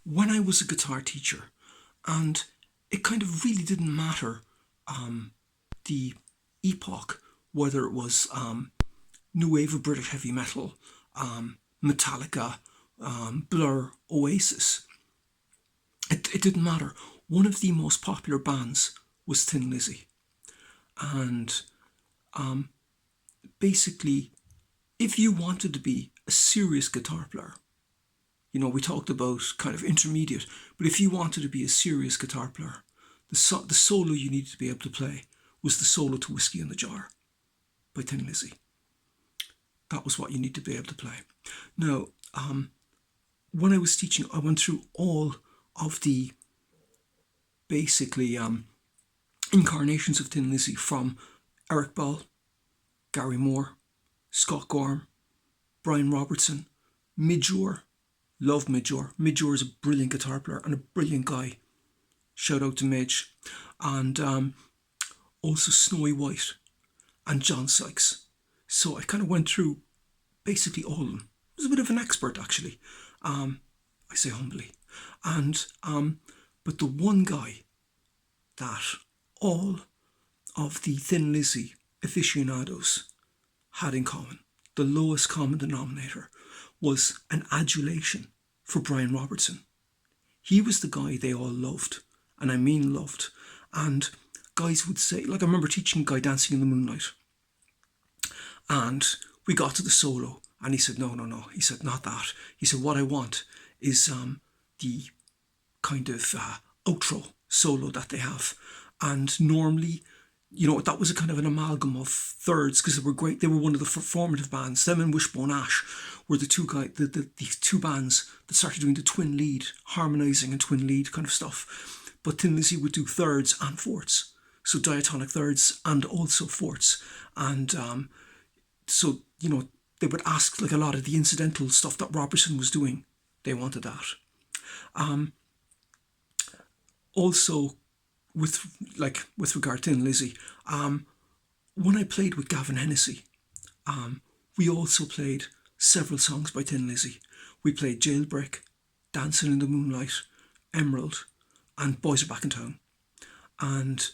when I was a guitar teacher, and it kind of really didn't matter the epoch, whether it was new wave of British heavy metal, Metallica, Blur, Oasis. It didn't matter. One of the most popular bands was Thin Lizzy. And basically, if you wanted to be a serious guitar player, we talked about kind of intermediate, but if you wanted to be a serious guitar player, the solo you needed to be able to play was the solo to Whiskey in the Jar by Thin Lizzy. That was what you need to be able to play. Now, when I was teaching, I went through all of the basically incarnations of Thin Lizzy, from Eric Bell, Gary Moore, Scott Gorham, Brian Robertson, Midge-Ure. Love Midge-Ure. Midge-Ure is a brilliant guitar player and a brilliant guy. Shout out to Midge. And also Snowy White and John Sykes. So I kind of went through basically all of them. I was a bit of an expert, actually. I say humbly. And but the one guy that all of the Thin Lizzy aficionados had in common, the lowest common denominator, was an adulation for Brian Robertson. He was the guy they all loved, and I mean loved. And guys would say, like, I remember teaching a guy Dancing in the Moonlight, and we got to the solo, and he said, no. He said, not that. He said, what I want is the kind of outro solo that they have. And normally, that was a kind of an amalgam of thirds, because they were great. They were one of the formative bands. Them and Wishbone Ash were the two the two bands that started doing the twin lead, harmonising and twin lead kind of stuff. But Thin Lizzy would do thirds and fourths, so diatonic thirds and also fourths. And so, they would ask, like, a lot of the incidental stuff that Robertson was doing. They wanted that. Also, with regard to Thin Lizzy, when I played with Gavin Hennessy, we also played several songs by Thin Lizzy. We played Jailbreak, Dancing in the Moonlight, Emerald, and Boys Are Back in Town. And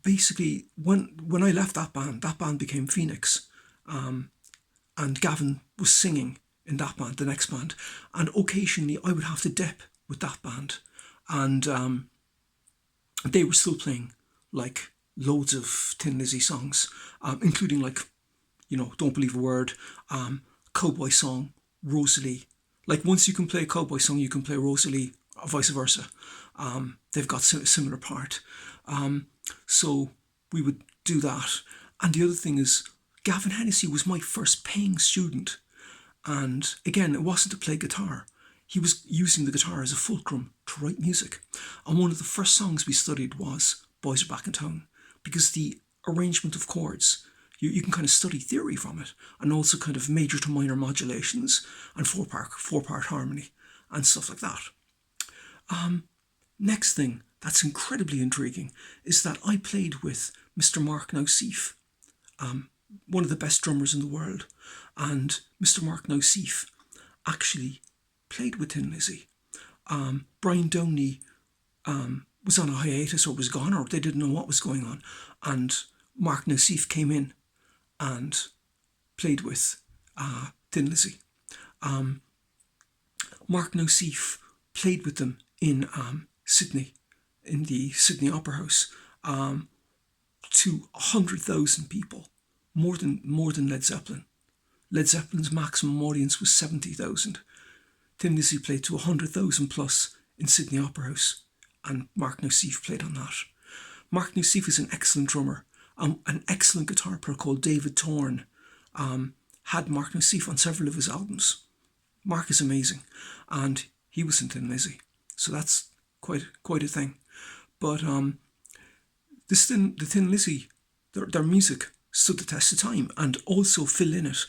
basically, when I left that band became Phoenix, and Gavin was singing in that band, the next band, and occasionally I would have to dip with that band, and they were still playing like loads of Thin Lizzy songs, including like, Don't Believe a Word, Cowboy Song, Rosalie. Like, once you can play a cowboy song, you can play Rosalie, or vice versa. They've got a similar part. So we would do that. And the other thing is, Gavin Hennessy was my first paying student. And again, it wasn't to play guitar. He was using the guitar as a fulcrum to write music. And one of the first songs we studied was Boys Are Back in Town, because the arrangement of chords, you can kind of study theory from it, and also kind of major to minor modulations and four-part harmony and stuff like that. Next thing that's incredibly intriguing is that I played with Mr. Mark Nauseef, one of the best drummers in the world, and Mr. Mark Nauseef actually played with Thin Lizzy. Brian Downey was on a hiatus, or was gone, or they didn't know what was going on, and Mark Nauseef came in and played with Thin Lizzy. Mark Nauseef played with them in Sydney, in the Sydney Opera House, to 100,000 people, more than Led Zeppelin. Led Zeppelin's maximum audience was 70,000. Thin Lizzy played to 100,000 plus in Sydney Opera House, and Mark Nauseef played on that. Mark Nauseef is an excellent drummer. An excellent guitar player called David Thorne had Mark Nauseef on several of his albums. Mark is amazing, and he was in Thin Lizzy, so that's quite a thing. But the Thin Lizzy, their music stood the test of time, and also Phil Lynott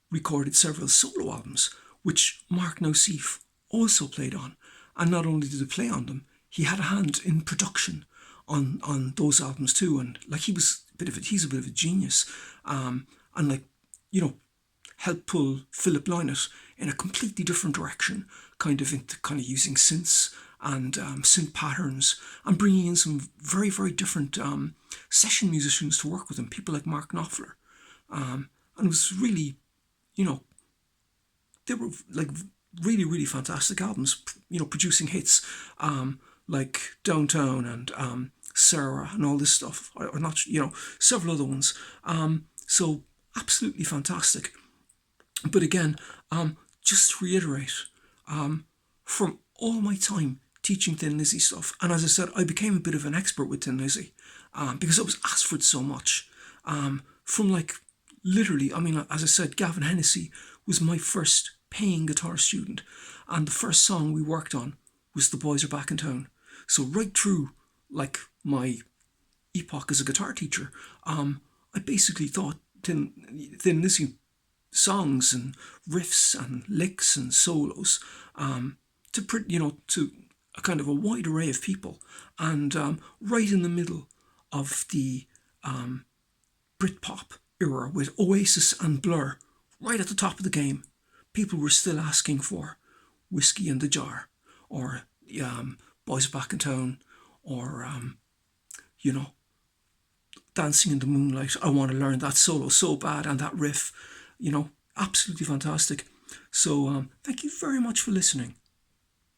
recorded several solo albums, which Mark Nauseef also played on. And not only did he play on them, he had a hand in production on those albums too. And like, he's a bit of a genius. And like, helped pull Philip Lynott in a completely different direction, kind of into kind of using synths and synth patterns, and bringing in some very, very different session musicians to work with him, people like Mark Knopfler. And it was really, you know, they were like really, really fantastic albums, you know, producing hits like Downtown and Sarah and all this stuff, or not, you know, several other ones. So absolutely fantastic. But again, just to reiterate, from all my time teaching Thin Lizzy stuff, and as I said, I became a bit of an expert with Thin Lizzy because I was asked for it so much. From like literally, I mean, as I said, Gavin Hennessy was my first paying guitar student, and the first song we worked on was "The Boys Are Back in Town." So right through like my epoch as a guitar teacher, I basically thought Thin Lizzy songs and riffs and licks and solos to a kind of a wide array of people, and right in the middle of the Britpop era with Oasis and Blur, right at the top of the game, people were still asking for Whiskey in the Jar, or Boys Back in Town, or you know, Dancing in the Moonlight. I want to learn that solo so bad, and that riff, you know, absolutely fantastic. So thank you very much for listening.